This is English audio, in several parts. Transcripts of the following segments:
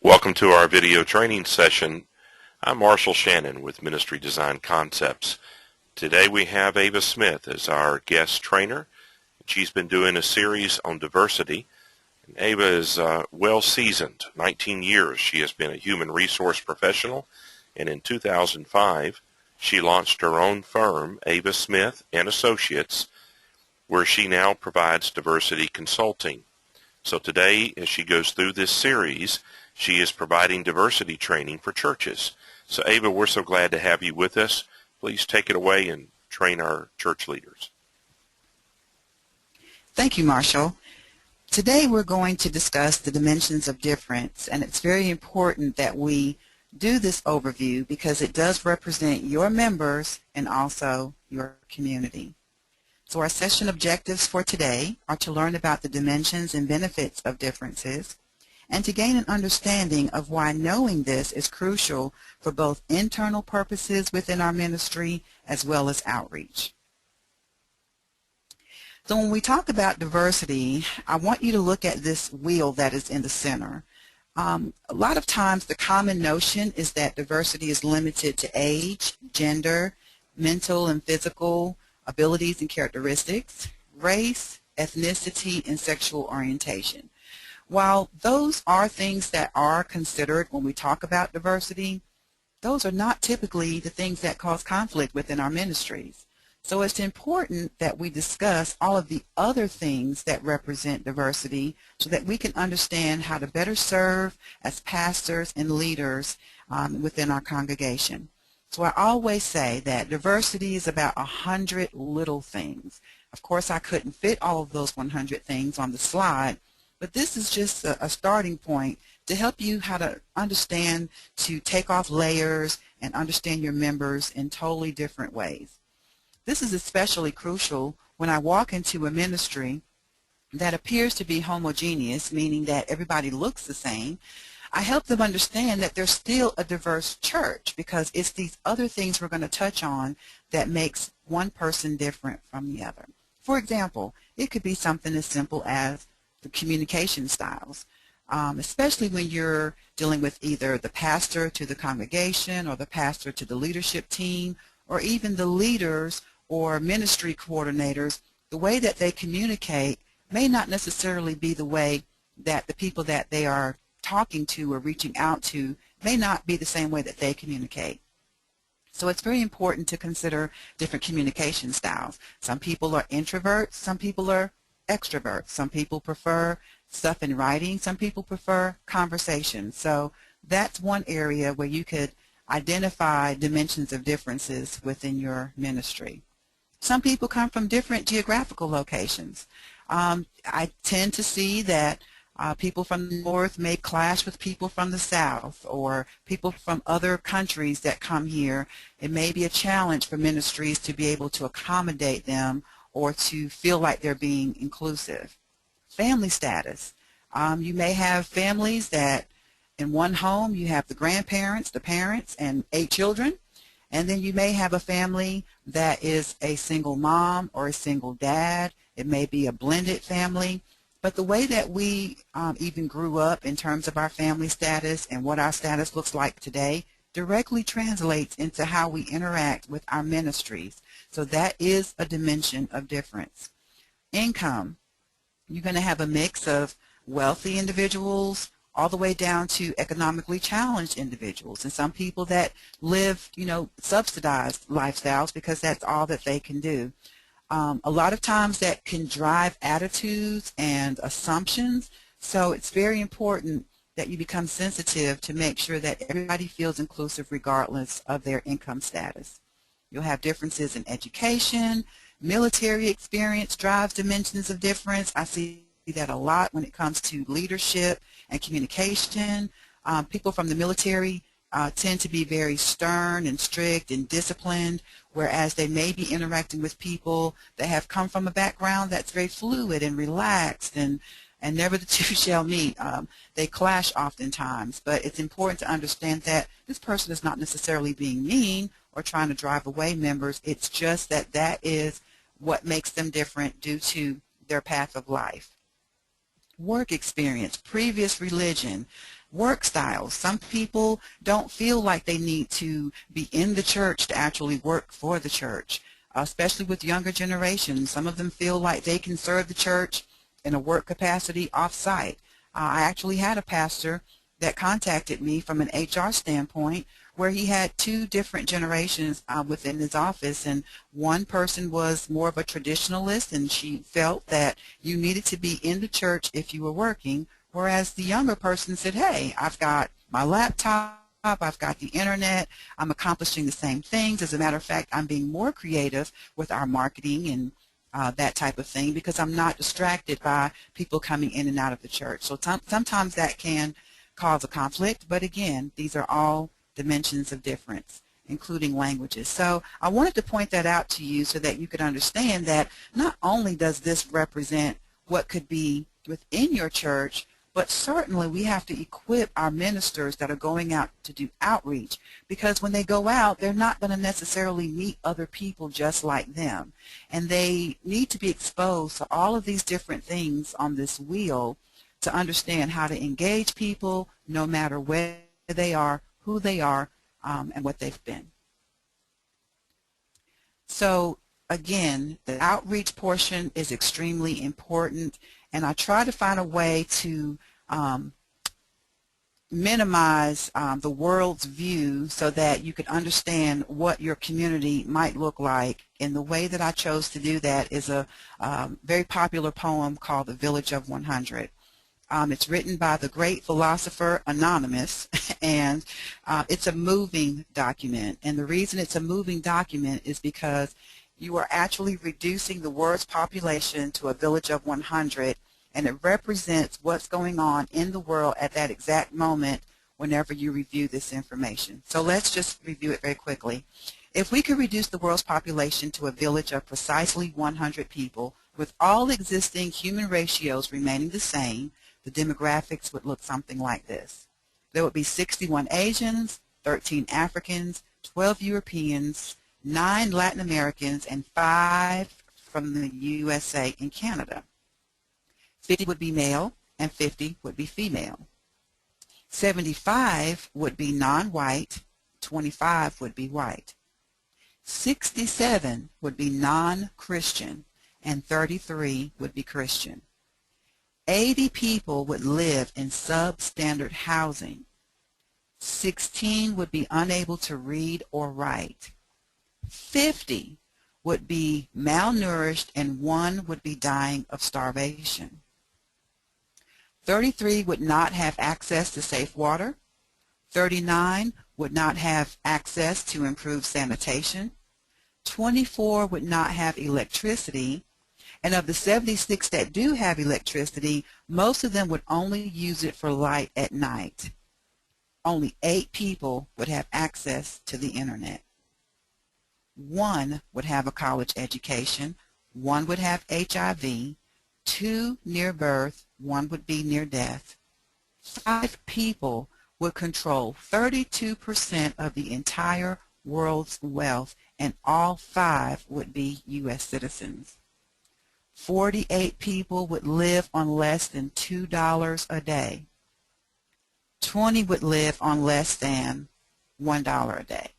Welcome to our video training session. I'm Marshall Shannon with Ministry Design Concepts. Today we have Ava Smith as our guest trainer. She's been doing a series on diversity. And Ava is well seasoned. 19 years she has been a human resource professional, and in 2005 she launched her own firm, Ava Smith and Associates, where she now provides diversity consulting. So today, as she goes through this series, she is providing diversity training for churches. So Ava, we're so glad to have you with us. Please take it away and train our church leaders. Thank you, Marshall. Today we're going to discuss the dimensions of difference, and it's very important that we do this overview because it does represent your members and also your community. So our session objectives for today are to learn about the dimensions and benefits of differences, and to gain an understanding of why knowing this is crucial for both internal purposes within our ministry as well as outreach. So when we talk about diversity, I want you to look at this wheel that is in the center. A lot of times the common notion is that diversity is limited to age, gender, mental and physical abilities and characteristics, race, ethnicity, and sexual orientation. While those are things that are considered when we talk about diversity, those are not typically the things that cause conflict within our ministries. So it's important that we discuss all of the other things that represent diversity so that we can understand how to better serve as pastors and leaders within our congregation. So I always say that diversity is about 100 little things. Of course, I couldn't fit all of those 100 things on the slide, but this is just a starting point to help you how to understand to take off layers and understand your members in totally different ways. This is especially crucial when I walk into a ministry that appears to be homogeneous, meaning that everybody looks the same. I help them understand that there's still a diverse church because it's these other things we're going to touch on that makes one person different from the other. For example, it could be something as simple as the communication styles, especially when you're dealing with either the pastor to the congregation or the pastor to the leadership team or even the leaders or ministry coordinators. The way that they communicate may not necessarily be the way that the people that they are talking to or reaching out to may not be the same way that they communicate. So it's very important to consider different communication styles. Some people are introverts, some people are extroverts, some people prefer stuff in writing, some people prefer conversation. So that's one area where you could identify dimensions of differences within your ministry. Some people come from different geographical locations. I tend to see that people from the north may clash with people from the south or people from other countries that come here. It may be a challenge for ministries to be able to accommodate them or to feel like they're being inclusive. Family status. You may have families that in one home you have the grandparents, the parents, and 8 children. And then you may have a family that is a single mom or a single dad. It may be a blended family. But the way that we even grew up in terms of our family status and what our status looks like today directly translates into how we interact with our ministries. So that is a dimension of difference. Income. You're going to have a mix of wealthy individuals all the way down to economically challenged individuals and some people that live, subsidized lifestyles because that's all that they can do. A lot of times that can drive attitudes and assumptions, so it's very important that you become sensitive to make sure that everybody feels inclusive regardless of their income status. You'll have differences in education, military experience drives dimensions of difference. I see that a lot when it comes to leadership and communication. People from the military tend to be very stern and strict and disciplined, whereas they may be interacting with people that have come from a background that's very fluid and relaxed, and never the two shall meet. They clash oftentimes, but it's important to understand that this person is not necessarily being mean or trying to drive away members. It's just that that is what makes them different due to their path of life. Work experience, previous religion. work styles. Some people don't feel like they need to be in the church to actually work for the church, especially with younger generations. Some of them feel like they can serve the church in a work capacity off-site. I actually had a pastor that contacted me from an HR standpoint where he had two different generations within his office, and one person was more of a traditionalist and she felt that you needed to be in the church if you were working, whereas the younger person said, hey, I've got my laptop, I've got the internet, I'm accomplishing the same things. As a matter of fact, I'm being more creative with our marketing and that type of thing because I'm not distracted by people coming in and out of the church. So sometimes that can cause a conflict, but again, these are all dimensions of difference, including languages. So I wanted to point that out to you so that you could understand that not only does this represent what could be within your church, but certainly we have to equip our ministers that are going out to do outreach, because when they go out, they're not going to necessarily meet other people just like them. And they need to be exposed to all of these different things on this wheel to understand how to engage people no matter where they are, who they are, and what they've been. So again, the outreach portion is extremely important, and I try to find a way to minimize the world's view so that you can understand what your community might look like. And the way that I chose to do that is a very popular poem called The Village of 100. It's written by the great philosopher Anonymous, and it's a moving document. And the reason it's a moving document is because you are actually reducing the world's population to a village of 100, and it represents what's going on in the world at that exact moment whenever you review this information. So let's just review it very quickly. If we could reduce the world's population to a village of precisely 100 people, with all existing human ratios remaining the same, the demographics would look something like this. There would be 61 Asians, 13 Africans, 12 Europeans, 9 Latin Americans, and 5 from the USA and Canada. 50 would be male and 50 would be female. 75 would be non-white, 25 would be white. 67 would be non-Christian, and 33 would be Christian. 80 people would live in substandard housing. 16 would be unable to read or write. 50 would be malnourished, and 1 would be dying of starvation. 33 would not have access to safe water. 39 would not have access to improved sanitation. 24 would not have electricity. And of the 76 that do have electricity, most of them would only use it for light at night. Only 8 people would have access to the internet. 1 would have a college education. 1 would have HIV. 2 near birth. 1 would be near death. 5 people would control 32% of the entire world's wealth, and all 5 would be U.S. citizens. 48 people would live on less than $2 a day. 20 would live on less than $1 a day.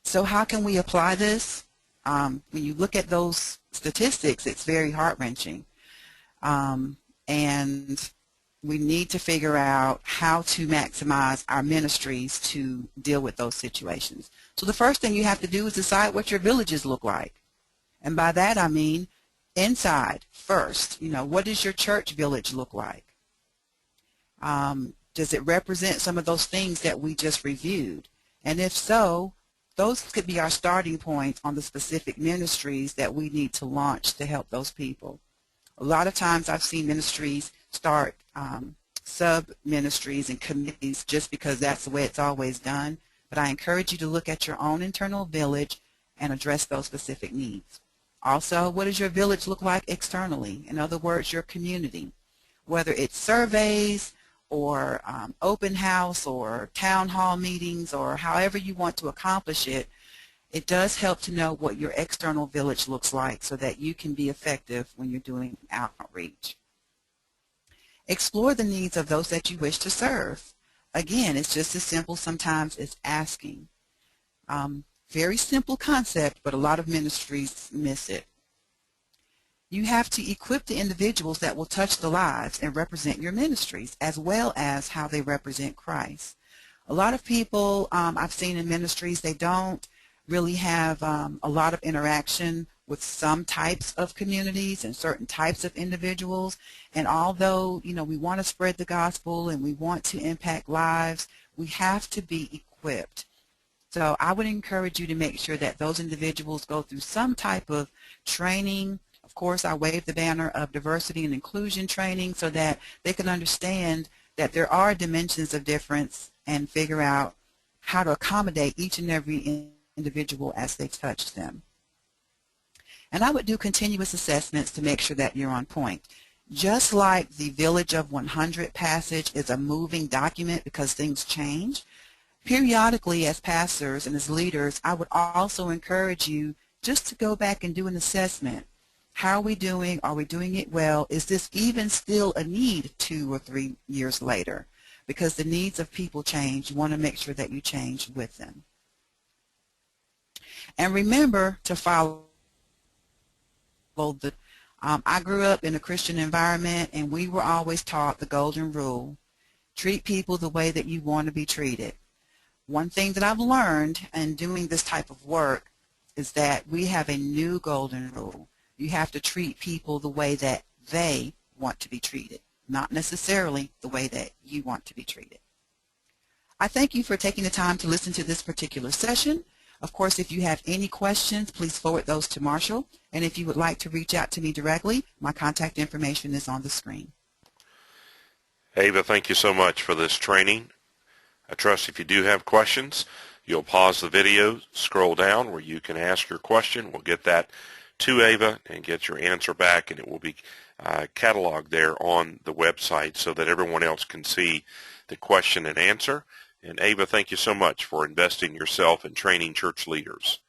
So how can we apply this? When you look at those statistics, it's very heart-wrenching. And we need to figure out how to maximize our ministries to deal with those situations. So the first thing you have to do is decide what your villages look like. And by that I mean inside first. You know, what does your church village look like? Does it represent some of those things that we just reviewed? And if so, those could be our starting points on the specific ministries that we need to launch to help those people. A lot of times I've seen ministries start sub-ministries and committees just because that's the way it's always done. But I encourage you to look at your own internal village and address those specific needs. Also, what does your village look like externally? In other words, your community. Whether it's surveys or open house or town hall meetings or however you want to accomplish it, it does help to know what your external village looks like so that you can be effective when you're doing outreach. Explore the needs of those that you wish to serve. Again, it's just as simple sometimes as asking. Very simple concept, but a lot of ministries miss it. You have to equip the individuals that will touch the lives and represent your ministries, as well as how they represent Christ. A lot of people I've seen in ministries, they don't really have a lot of interaction with some types of communities and certain types of individuals. And although, we want to spread the gospel and we want to impact lives, we have to be equipped. So I would encourage you to make sure that those individuals go through some type of training. Of course, I wave the banner of diversity and inclusion training so that they can understand that there are dimensions of difference and figure out how to accommodate each and every individual as they touch them. And I would do continuous assessments to make sure that you're on point. Just like the Village of 100 passage is a moving document because things change, periodically as pastors and as leaders, I would also encourage you just to go back and do an assessment. How are we doing? Are we doing it well? Is this even still a need 2 or 3 years later? Because the needs of people change. You want to make sure that you change with them. And remember to follow the I grew up in a Christian environment, and we were always taught the golden rule: treat people the way that you want to be treated. One thing that I've learned in doing this type of work is that we have a new golden rule. You have to treat people the way that they want to be treated, not necessarily the way that you want to be treated. I thank you for taking the time to listen to this particular session. Of course, if you have any questions, please forward those to Marshall. And if you would like to reach out to me directly, my contact information is on the screen. Ava, thank you so much for this training. I trust if you do have questions, you'll pause the video, scroll down where you can ask your question. We'll get that to Ava and get your answer back, and it will be cataloged there on the website so that everyone else can see the question and answer. And Ava, thank you so much for investing yourself in training church leaders.